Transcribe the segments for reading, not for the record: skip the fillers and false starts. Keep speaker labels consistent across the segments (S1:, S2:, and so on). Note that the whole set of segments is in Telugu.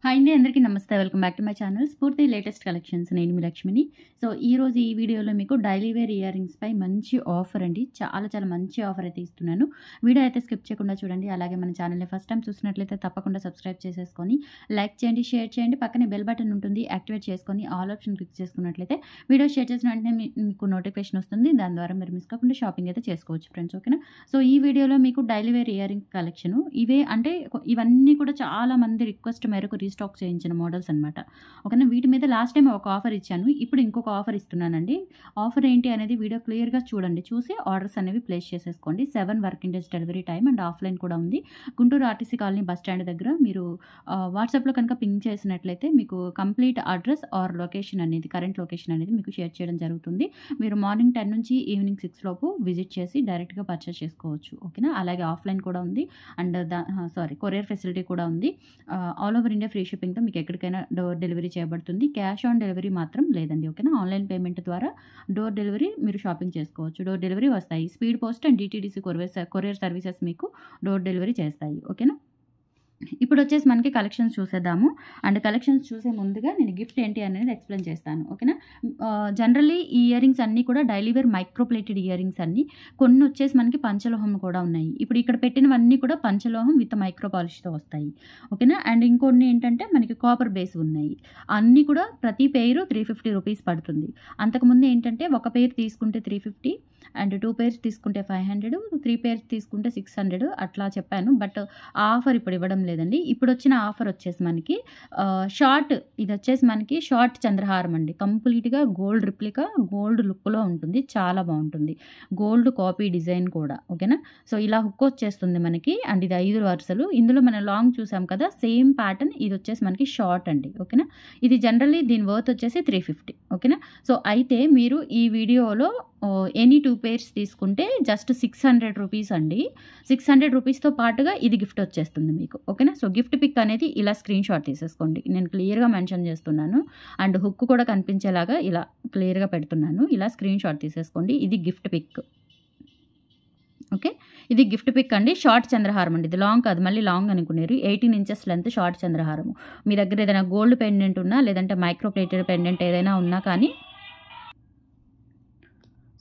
S1: హాయ్ అండి. అందరికీ నమస్తే. Welcome back to my channel. స్ఫూర్తి లేటెస్ట్ కలెక్షన్స్. నేను మీ లక్ష్మిని. సో, ఈరోజు ఈ వీడియోలో మీకు డైలీ వేర్ ఇయర్ రింగ్స్‌పై మంచి ఆఫర్ అండి. చాలా మంచి ఆఫర్ అయితే ఇస్తున్నాను. వీడియో అయితే స్కిప్ చేయకుండా చూడండి. అలాగే మన ఛానల్‌ని ఫస్ట్ టైమ్ చూసినట్లయితే తప్పకుండా సబ్స్క్రైబ్ చేసేసుకొని, లైక్ చేయండి, షేర్ చేయండి. పక్కనే బెల్ బటన్ ఉంటుంది. యాక్టివేట్ చేసుకొని ఆల్ ఆప్షన్ క్లిక్ చేసుకున్నట్లయితే వీడియో షేర్ చేసిన వెంటనే మీకు నోటిఫికేషన్ వస్తుంది. దాని ద్వారా మీరు మిస్ కాకుండా షాపింగ్ అయితే చేసుకోవచ్చు ఫ్రెండ్స్. ఓకేనా? సో, ఈ వీడియోలో మీకు daily wear earring collection ఇవే అంటే ఇవన్నీ కూడా చాలా మంది రిక్వెస్ట్ మేరకు రీస్టాక్ చేయించిన మోడల్స్ అనమాట. ఓకేనా? వీటి మీద లాస్ట్ టైం ఒక ఆఫర్ ఇచ్చాను. ఇప్పుడు ఇంకొక ఆఫర్ ఇస్తున్నానండి. ఆఫర్ ఏంటి అనేది వీడియో క్లియర్‌గా చూడండి. చూసి ఆర్డర్స్ అనేవి ప్లేస్ చేసేసుకోండి. 7 working days delivery time and offline కూడా ఉంది. Guntur RTC colony bus stand దగ్గర మీరు వాట్సాప్‌లో కనుక పింగ్ చేసినట్లయితే మీకు కంప్లీట్ అడ్రస్ ఆర్ లొకేషన్ అనేది కరెంట్ లొకేషన్ అనేది మీకు షేర్ చేయడం జరుగుతుంది. మీరు మార్నింగ్ 10 నుంచి ఈవినింగ్ 6 లోపు విజిట్ చేసి డైరెక్ట్‌గా పర్చేస్ చేసుకోవచ్చు. ఓకేనా? అలాగే ఆఫ్‌లైన్ కూడా ఉంది. అండ్ కొరియర్ ఫెసిలిటీ కూడా ఉంది. ఆల్ ఓవర్ ఇండియా ఫ్రీ షిప్పింగ్‌తో మీకు ఎక్కడికైనా డోర్ డెలివరీ చేయబడుతుంది. క్యాష్ ఆన్ డెలివరీ మాత్రం లేదండి. ఓకేనా? ఆన్‌లైన్ పేమెంట్ ద్వారా డోర్ డెలివరీ మీరు షాపింగ్ చేసుకోవచ్చు. డోర్ డెలివరీ వస్తాయి. Speed post and DTDC courier services మీకు డోర్ డెలివరీ చేస్తాయి. ఓకేనా? ఇప్పుడొచ్చేసి మనకి కలెక్షన్స్ చూసేద్దాము. అండ్ కలెక్షన్స్ చూసే ముందుగా నేను గిఫ్ట్ ఏంటి అనేది ఎక్స్‌ప్లెయిన్ చేస్తాను. ఓకేనా? జనరల్లీ ఈ ఇయర్ రింగ్స్ అన్నీ కూడా daily wear micro plated earrings అన్నీ. కొన్నొచ్చేసి మనకి పంచలోహం కూడా ఉన్నాయి. ఇప్పుడు ఇక్కడ పెట్టినవన్నీ కూడా పంచలోహం విత్ మైక్రో పాలిష్‌తో వస్తాయి. ఓకేనా? అండ్ ఇంకొన్ని ఏంటంటే మనకి కాపర్ బేస్ ఉన్నాయి. అన్నీ కూడా ప్రతి పెయిరు 350 రూపీస్ పడుతుంది. అంతకుముందు ఏంటంటే ఒక పెయిర్ తీసుకుంటే 350 అండ్ 2 పెయిర్స్ తీసుకుంటే 500, 3 పెయిర్స్ తీసుకుంటే 600 అట్లా చెప్పాను. బట్ ఆ ఆఫర్ ఇప్పుడు ఇవ్వడం లేదండి. ఇప్పుడొచ్చిన ఆఫర్ వచ్చేసి మనకి ఇదొచ్చేసి మనకి షార్ట్ చంద్రహారం అండి. కంప్లీట్‌గా గోల్డ్ రిప్లికా, గోల్డ్ లుక్‌లో ఉంటుంది. చాలా బావుంటుంది. గోల్డ్ కాపీ డిజైన్ కూడా. ఓకేనా? సో, ఇలా హుక్ వచ్చేస్తుంది మనకి. అండ్ ఇది 5 వరుసలు. ఇందులో మనం లాంగ్ చూసాం కదా! సేమ్ ప్యాటర్న్ ఇదొచ్చేసి మనకి షార్ట్ అండి. ఓకేనా? ఇది జనరల్లీ దీని వర్త్ వచ్చేసి 350. ఓకేనా? సో, అయితే మీరు ఈ వీడియోలో ఎనీ 2 పెయిర్స్ తీసుకుంటే జస్ట్ 600 రూపీస్ అండి. 600 రూపీస్‌తో పాటుగా ఇది గిఫ్ట్ వచ్చేస్తుంది మీకు. ఓకేనా? సో, గిఫ్ట్ పిక్ అనేది ఇలా స్క్రీన్ షాట్ తీసేసుకోండి. నేను క్లియర్‌గా మెన్షన్ చేస్తున్నాను. అండ్ హుక్ కూడా కనిపించేలాగా ఇలా క్లియర్‌గా పెడుతున్నాను. ఇలా స్క్రీన్ షాట్ తీసేసుకోండి. ఇది గిఫ్ట్ పిక్. ఓకే. ఇది గిఫ్ట్ పిక్ అండి. షార్ట్ చంద్రహారం అండి. ఇది లాంగ్ కాదు. మళ్ళీ లాంగ్ అనుకునేరు. 18 ఇంచెస్ లెంత్ షార్ట్ చంద్రహారము. మీ దగ్గర ఏదైనా గోల్డ్ పెండెంట్ ఉన్నా లేదంటే మైక్రో ప్లేటెడ్ పెండెంట్ ఏదైనా ఉన్నా కానీ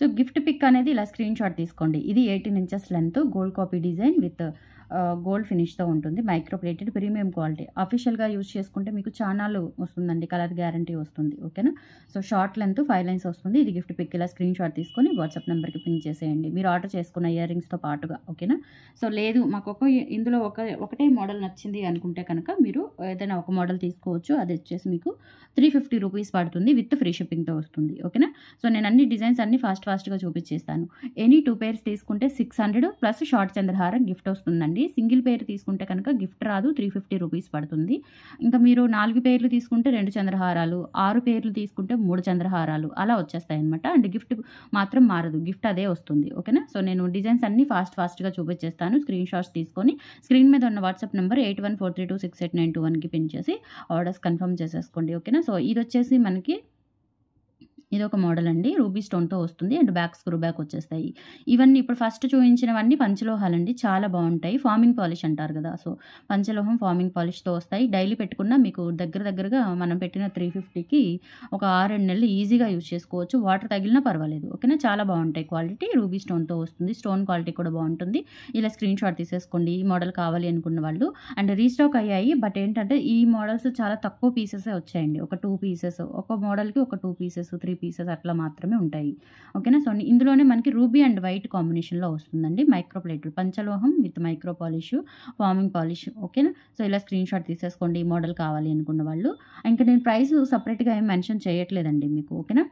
S1: సో, గిఫ్ట్ పిక్ అనేది ఇలా స్క్రీన్ షాట్ తీసుకోండి. ఇది 18 inches length gold copy design with gold ఫినిష్‌తో ఉంటుంది. Micro plated premium quality. అఫీషియల్‌గా యూజ్ చేసుకుంటే మీకు చానాలు వస్తుందండి. కలర్ గ్యారంటీ వస్తుంది. ఓకేనా? సో, షార్ట్ లెంత్ 5 లైన్స్ వస్తుంది. ఇది గిఫ్ట్ పిక్ ఇలా స్క్రీన్ షాట్ తీసుకొని వాట్సాప్ నెంబర్‌కి పింగ్ చేసేయండి. మీరు ఆర్డర్ చేసుకున్న ఇయర్ రింగ్స్‌తో పాటుగా. ఓకేనా? సో, లేదు మాకు ఇందులో ఒకటే మోడల్ నచ్చింది అనుకుంటే కనుక మీరు ఏదైనా ఒక మోడల్ తీసుకోవచ్చు. అది వచ్చేసి మీకు 350 రూపీస్ పడుతుంది. విత్ ఫ్రీ షిప్పింగ్‌తో వస్తుంది. ఓకేనా? సో, నేను అన్ని డిజైన్స్ అన్నీ ఫాస్ట్‌గా చూపించేస్తాను. ఎనీ 2 పెయిర్స్ తీసుకుంటే 600 ప్లస్ షార్ట్ చంద్రహారం గిఫ్ట్ వస్తుందండి. సింగిల్ పెయిర్ తీసుకుంటే కనుక గిఫ్ట్ రాదు. 350 రూపీస్ పడుతుంది. ఇంకా మీరు 4 పెయిర్లు తీసుకుంటే 2 చంద్రహారాలు, 6 పెయిర్లు తీసుకుంటే 3 చంద్రహారాలు అలా వచ్చేస్తాయన్నమాట. అండ్ గిఫ్ట్ మాత్రం మారదు. గిఫ్ట్ అదే వస్తుంది. ఓకేనా? సో, నేను డిజైన్స్ అన్నీ ఫాస్ట్‌గా చూపించేస్తాను. స్క్రీన్ షాట్స్ తీసుకొని స్క్రీన్ మీద ఉన్న వాట్సాప్ నెంబర్ 8143268921కి పిన్ చేసి ఆర్డర్స్ కన్ఫర్మ్ చేసేసుకోండి. ఓకేనా? సో, ఇదొచ్చేసి మనకి ఇదొక మోడల్ అండి. రూబీ స్టోన్‌తో వస్తుంది. అండ్ బ్యాక్ స్క్రూ బ్యాక్ వచ్చేస్తాయి. ఇవన్నీ ఇప్పుడు ఫస్ట్ చూపించినవన్నీ పంచలోహాలండి. చాలా బావుంటాయి. ఫార్మింగ్ పాలిష్ అంటారు కదా! సో, పంచలోహం ఫార్మింగ్ పాలిష్‌తో వస్తాయి. డైలీ పెట్టుకున్న మీకు దగ్గరగా మనం పెట్టిన 350కి ఒక 6, 7 నెలలు ఈజీగా యూజ్ చేసుకోవచ్చు. వాటర్ తగిలినా పర్వాలేదు. ఓకేనా? చాలా బావుంటాయి క్వాలిటీ. రూబీ స్టోన్‌తో వస్తుంది. స్టోన్ క్వాలిటీ కూడా బావుంటుంది. ఇలా స్క్రీన్ షాట్ తీసేసుకోండి. ఈ మోడల్ కావాలి అనుకున్న వాళ్ళు. అండ్ రీస్టాక్ అయ్యాయి. బట్ ఏంటంటే ఈ మోడల్స్ చాలా తక్కువ పీసెసే వచ్చాయండి. ఒక 2 పీసెస్ ఒక మోడల్‌కి ఒక 2 పీసెస్ 3 పీసెస్ అట్లా మాత్రమే ఉంటాయి. ఓకేనా? సో, ఇందులోనే మనకి రూబీ అండ్ వైట్ కాంబినేషన్‌లో వస్తుందండి. మైక్రో ప్లేటెడ్ పంచలోహం with micro polish, forming polish. ఓకేనా? సో, ఇలా స్క్రీన్ షాట్ తీసేసుకోండి. ఈ మోడల్ కావాలి అనుకున్న వాళ్ళు. ఇంకా నేను ప్రైస్ సెపరేట్‌గా ఏం మెన్షన్ చేయట్లేదండి మీకు. ఓకేనా?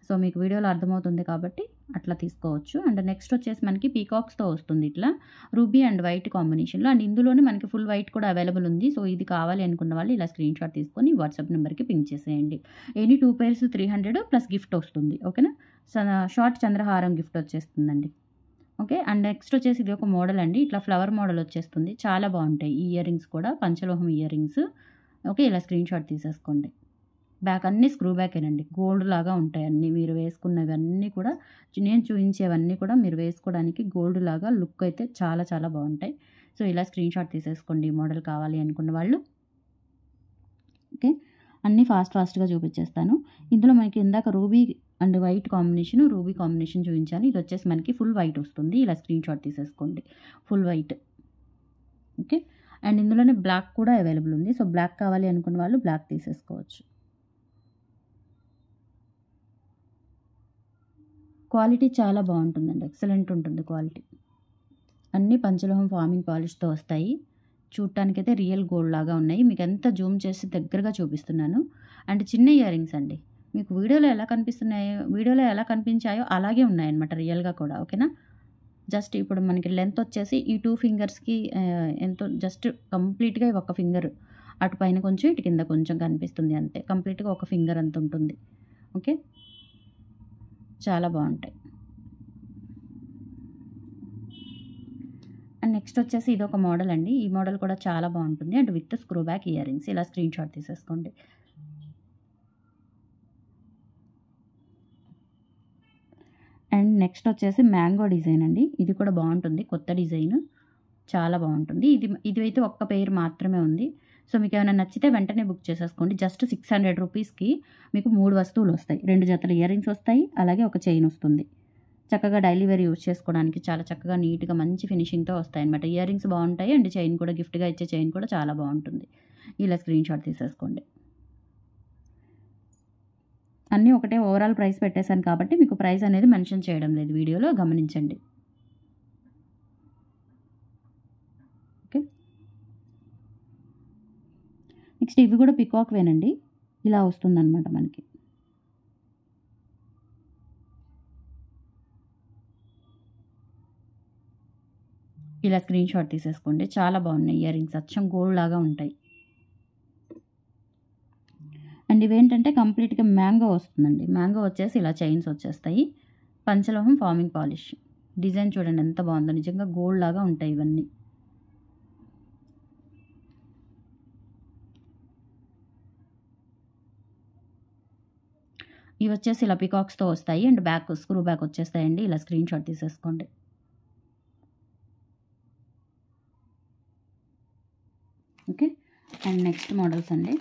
S1: సో, మీకు వీడియోలో అర్థమవుతుంది కాబట్టి అట్లా తీసుకోవచ్చు. అండ్ నెక్స్ట్ వచ్చేసి మనకి పీకాక్స్‌తో వస్తుంది ఇట్లా. రూబీ అండ్ వైట్ కాంబినేషన్‌లో. అండ్ ఇందులోనే మనకి ఫుల్ వైట్ కూడా అవైలబుల్ ఉంది. సో, ఇది కావాలి అనుకున్న వాళ్ళు ఇలా స్క్రీన్ షాట్ తీసుకొని వాట్సాప్ నెంబర్‌కి పింగ్ చేసేయండి. ఎనీ 2 పెయిర్స్ 300 ప్లస్ గిఫ్ట్ వస్తుంది. ఓకేనా? షార్ట్ చంద్రహారం గిఫ్ట్ వచ్చేస్తుందండి. ఓకే. అండ్ నెక్స్ట్ వచ్చేసి ఇది ఒక మోడల్ అండి. ఇట్లా ఫ్లవర్ మోడల్ వచ్చేస్తుంది. చాలా బావుంటాయి. ఈ ఇయర్ రింగ్స్ కూడా పంచలోహం ఇయర్ రింగ్స్. ఓకే. ఇలా స్క్రీన్ షాట్ తీసేసుకోండి. బ్యాక్ అన్నీ స్క్రూ బ్యాకేనండి. గోల్డ్ లాగా ఉంటాయి అన్నీ. మీరు వేసుకున్నవన్నీ కూడా నేను చూయించేవన్నీ కూడా మీరు వేసుకోవడానికి గోల్డ్ లాగా లుక్ అయితే చాలా బావుంటాయి. సో, ఇలా స్క్రీన్ షాట్ తీసేసుకోండి. ఈ మోడల్ కావాలి అనుకున్న వాళ్ళు. ఓకే, అన్నీ ఫాస్ట్గా చూపించేస్తాను. ఇందులో మనకి ఇందాక ruby and white combination, ruby combination చూపించాను. ఇది వచ్చేసి మనకి ఫుల్ వైట్ వస్తుంది. ఇలా స్క్రీన్ షాట్ తీసేసుకోండి, ఫుల్ వైట్. ఓకే, అండ్ ఇందులోనే బ్లాక్ కూడా అవైలబుల్ ఉంది. సో బ్లాక్ కావాలి అనుకున్న వాళ్ళు బ్లాక్ తీసేసుకోవచ్చు. క్వాలిటీ చాలా బాగుంటుందండి, ఎక్సలెంట్ ఉంటుంది క్వాలిటీ. అన్నీ పంచలోహం ఫార్మింగ్ పాలిష్తో వస్తాయి. చూడటానికైతే రియల్ గోల్డ్ లాగా ఉన్నాయి. మీకు ఎంత జూమ్ చేసి దగ్గరగా చూపిస్తున్నాను. అండ్ చిన్న ఇయర్ రింగ్స్ అండి, మీకు వీడియోలో ఎలా కనిపించాయో అలాగే ఉన్నాయన్నమాట రియల్గా కూడా. ఓకేనా, జస్ట్ ఇప్పుడు మనకి లెంత్ వచ్చేసి ఈ 2 ఫింగర్స్కి ఎంతో జస్ట్ కంప్లీట్గా ఒక ఫింగర్ అటు పైన కొంచెం ఇటు కింద కొంచెం కనిపిస్తుంది అంతే. కంప్లీట్గా ఒక ఫింగర్ అంత ఉంటుంది. ఓకే, చాలా బాగుంటాయి. అండ్ నెక్స్ట్ వచ్చేసి ఇదొక మోడల్ అండి. ఈ మోడల్ కూడా చాలా బాగుంటుంది. And with screw back ear rings. ఇలా స్క్రీన్ షాట్ తీసేసుకోండి. అండ్ నెక్స్ట్ వచ్చేసి మ్యాంగో డిజైన్ అండి. ఇది కూడా బాగుంటుంది, కొత్త డిజైన్, చాలా బాగుంటుంది. ఇది అయితే ఒక్క పేరు మాత్రమే ఉంది. సో మీకు ఏమైనా నచ్చితే వెంటనే బుక్ చేసేసుకోండి. జస్ట్ 600 రూపీస్కి మీకు 3 వస్తువులు వస్తాయి. 2 జతల ఇయర్ రింగ్స్ వస్తాయి, అలాగే ఒక చైన్ వస్తుంది. చక్కగా డైలీ వేర్ యూజ్ చేసుకోవడానికి చాలా చక్కగా నీట్గా మంచి ఫినిషింగ్తో వస్తాయి అనమాట. ఇయర్ రింగ్స్ బాగుంటాయి అండ్ చైన్ కూడా, గిఫ్ట్గా ఇచ్చే చైన్ కూడా చాలా బాగుంటుంది. ఇలా స్క్రీన్ షాట్ తీసేసుకోండి. అన్నీ ఒకటే ఓవరాల్ ప్రైస్ పెట్టేశాను కాబట్టి మీకు ప్రైస్ అనేది మెన్షన్ చేయడం లేదు వీడియోలో, గమనించండి. ఓకే, నెక్స్ట్ ఇవి కూడా పికాక్ వేనండి. ఇలా వస్తుందన్నమాట మనకి. ఇలా స్క్రీన్ షాట్ తీసేసుకోండి. చాలా బాగున్నాయి ఇయర్ రింగ్స్, అచ్చం గోల్డ్ లాగా ఉంటాయి. అండ్ ఇవేంటంటే కంప్లీట్గా మ్యాంగో వస్తుందండి. మ్యాంగో వచ్చేసి ఇలా చైన్స్ వచ్చేస్తాయి. పంచలోహం ఫార్మింగ్ పాలిష్. డిజైన్ చూడండి ఎంత బాగుందో, నిజంగా గోల్డ్ లాగా ఉంటాయి ఇవన్నీ. ఇవి వచ్చేసి ఇలా పికాక్స్తో వస్తాయి అండ్ బ్యాక్ స్క్రూ బ్యాక్ వచ్చేస్తాయండి. ఇలా స్క్రీన్ షాట్ తీసేసుకోండి. ఓకే, అండ్ నెక్స్ట్ మోడల్స్ అండి.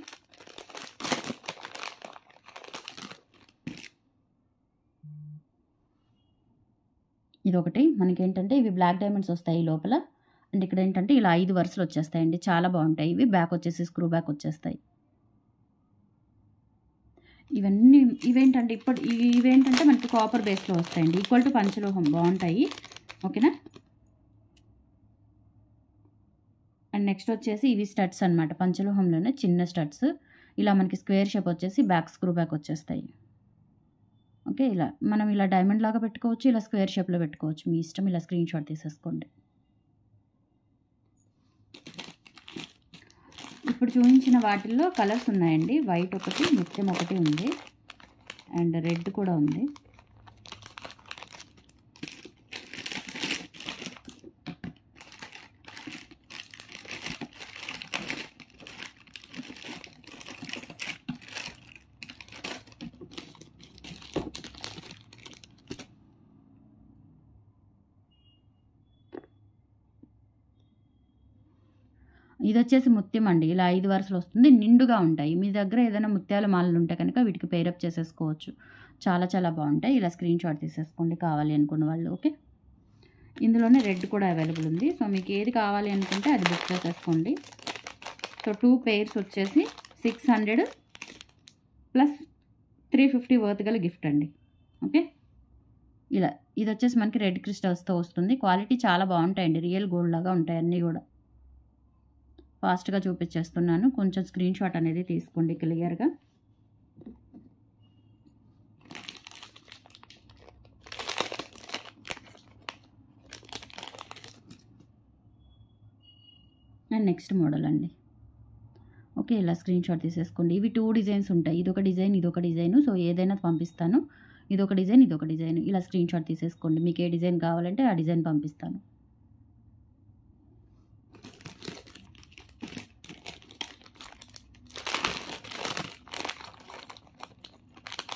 S1: ఇదొకటి మనకి ఏంటంటే ఇవి బ్లాక్ డైమండ్స్ వస్తాయి లోపల. అండ్ ఇక్కడ ఏంటంటే ఇలా 5 వరుసలు వచ్చేస్తాయండి, చాలా బాగుంటాయి. ఇవి బ్యాక్ వచ్చేసి స్క్రూ బ్యాక్ వచ్చేస్తాయి. ఇవేంటంటే ఇవేంటంటే మనకి కాపర్ బేస్లో వస్తాయండి, ఈక్వల్ టు పంచలోహం, బాగుంటాయి. ఓకేనా, అండ్ నెక్స్ట్ వచ్చేసి ఇవి స్టడ్స్ అనమాట, పంచలోహంలోనే చిన్న స్టడ్స్. ఇలా మనకి స్క్వేర్ షేప్ వచ్చేసి బ్యాక్ స్క్రూ బ్యాక్ వచ్చేస్తాయి. ఓకే, మనం ఇలా డైమండ్ లాగా పెట్టుకోవచ్చు, ఇలా స్క్వేర్ షేప్లో పెట్టుకోవచ్చు, మీ ఇష్టం. ఇలా స్క్రీన్ షాట్ తీసేసుకోండి. ఇప్పుడు చూపించిన వాటిల్లో కలర్స్ ఉన్నాయండి. వైట్ ఒకటి, ముత్యం ఒకటి ఉంది, అండ్ రెడ్ కూడా ఉంది. ఇది వచ్చేసి ముత్యం అండి. ఇలా 5 వరుసలు వస్తుంది, నిండుగా ఉంటాయి. మీ దగ్గర ఏదైనా ముత్యాల మాలలు ఉంటే కనుక వీటికి పేరప్ చేసేసుకోవచ్చు. చాలా చాలా బాగుంటాయి. ఇలా స్క్రీన్ షాట్ తీసేసుకోండి కావాలి అనుకున్న వాళ్ళు. ఓకే, ఇందులోనే రెడ్ కూడా అవైలబుల్ ఉంది. సో మీకు ఏది కావాలి అనుకుంటే అది బుక్ చేసేసుకోండి. సో 2 పేర్స్ వచ్చేసి 600 ప్లస్ 350 వర్త్ గల గిఫ్ట్ అండి. ఓకే, ఇది వచ్చేసి మనకి రెడ్ క్రిస్టల్స్తో వస్తుంది. క్వాలిటీ చాలా బాగుంటాయండి, రియల్ గోల్డ్ లాగా ఉంటాయి అన్నీ కూడా. ఫాస్ట్గా చూపించేస్తున్నాను, కొంచెం స్క్రీన్ షాట్ అనేది తీసుకోండి క్లియర్గా. అండ్ నెక్స్ట్ మోడల్ అండి. ఓకే, ఇలా స్క్రీన్ షాట్ తీసేసుకోండి. ఇవి 2 డిజైన్స్ ఉంటాయి, ఇదొక డిజైన్ ఇదొక డిజైన్. సో ఏదైనా పంపిస్తాను, ఇదొక డిజైన్ ఇదొక డిజైన్. ఇలా స్క్రీన్ షాట్ తీసేసుకోండి. మీకు ఏ డిజైన్ కావాలంటే ఆ డిజైన్ పంపిస్తాను.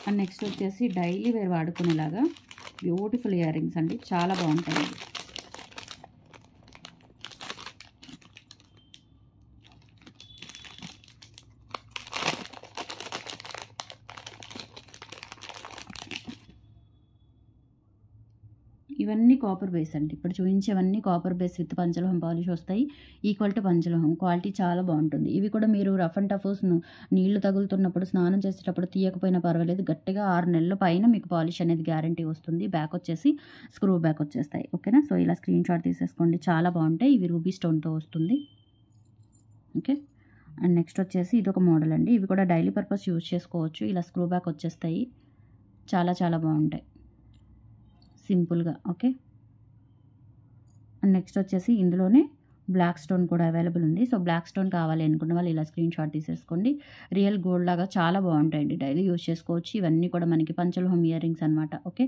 S1: అండ్ నెక్స్ట్ వచ్చేసి డైలీ వేర్ వాడుకునేలాగా బ్యూటిఫుల్ ఇయర్ రింగ్స్ అండి, చాలా బాగుంటాయి. ఇవన్నీ కాపర్ బేస్ అండి. ఇప్పుడు చూయించేవన్నీ కాపర్ బేస్ విత్ పంచలోహం పాలిష్ వస్తాయి. ఈక్వల్ టు పంచలోహం. క్వాలిటీ చాలా బావుంటుంది. ఇవి కూడా మీరు రఫ్ అండ్ టఫ్ నీళ్లు తగులుతున్నప్పుడు, స్నానం చేసేటప్పుడు తీయకపోయినా పర్వాలేదు. గట్టిగా 6 నెలల పైన మీకు పాలిష్ అనేది గ్యారంటీ వస్తుంది. బ్యాక్ వచ్చేసి స్క్రూ బ్యాక్ వచ్చేస్తాయి. ఓకేనా? సో, ఇలా స్క్రీన్ షాట్ తీసేసుకోండి. చాలా బావుంటాయి. ఇవి రూబీ స్టోన్‌తో వస్తుంది. ఓకే. అండ్ నెక్స్ట్ వచ్చేసి ఇదొక మోడల్ అండి. ఇవి కూడా డైలీ పర్పస్ యూజ్ చేసుకోవచ్చు. ఇలా స్క్రూ బ్యాక్ వచ్చేస్తాయి. చాలా చాలా బావుంటాయి. సింపుల్‌గా. ఓకే. అండ్ నెక్స్ట్ వచ్చేసి ఇందులోనే బ్లాక్ స్టోన్ కూడా అవైలబుల్ ఉంది. సో, బ్లాక్ స్టోన్ కావాలి అనుకున్న వాళ్ళు ఇలా స్క్రీన్ షాట్ తీసేసుకోండి. రియల్ గోల్డ్ లాగా చాలా బావుంటాయండి. డైలీ యూజ్ చేసుకోవచ్చు. ఇవన్నీ కూడా మనకి పంచలోహం ఇయర్ రింగ్స్ అనమాట. ఓకే.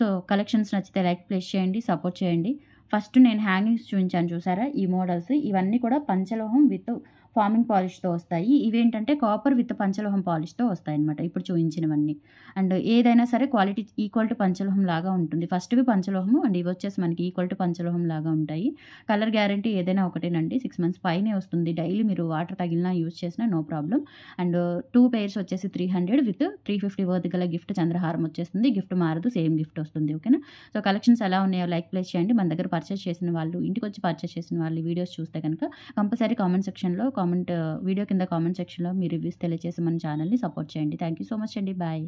S1: సో, కలెక్షన్స్ నచ్చితే లైక్ ప్లేస్ చేయండి. సపోర్ట్ చేయండి. ఫస్ట్ నేను హ్యాంగింగ్స్ చూపించాను చూసారా? ఈ మోడల్స్ ఇవన్నీ కూడా పంచలోహం విత్ ఫార్మింగ్ పాలిష్‌తో వస్తాయి. ఇవేంటంటే కాపర్ విత్ పంచలోహం పాలిష్‌తో వస్తాయన్నమాట. ఇప్పుడు చూయించినవన్నీ. అండ్ ఏదైనా సరే క్వాలిటీ ఈక్వల్ టు పంచలోహం లాగా ఉంటుంది. ఫస్ట్‌వి పంచలోహము అండ్ ఇవి వచ్చేసి మనకి ఈక్వల్ టు పంచలోహం లాగా ఉంటాయి. కలర్ గ్యారంటీ ఏదైనా ఒకటేనండి. 6 మంత్స్ పైనే వస్తుంది. డైలీ మీరు వాటర్ తగిలినా యూజ్ చేసినా నో ప్రాబ్లమ్. అండ్ 2 పెయిర్స్ వచ్చేసి 300 విత్ 350 వర్త్ గల గిఫ్ట్ చంద్రహారం వచ్చేస్తుంది. గిఫ్ట్ మారదు. సేమ్ గిఫ్ట్ వస్తుంది. ఓకేనా? సో, కలెక్షన్స్ ఎలా ఉన్నాయో లైక్ ప్లేస్ చేయండి. మన దగ్గర పర్చేస్ చేసిన వాళ్ళు, ఇంటికొచ్చి పర్చేస్ చేసిన వాళ్ళు ఈ వీడియోస్ చూస్తే కనుక కంపల్సరీ కామెంట్ సెక్షన్‌లో వీడియో కింద కామెంట్ సెక్షన్‌లో మీ రివ్యూస్ తెలియజేసి మన ఛానల్‌ని సపోర్ట్ చేయండి. థాంక్ యూ సో మచ్ అండి. బాయ్.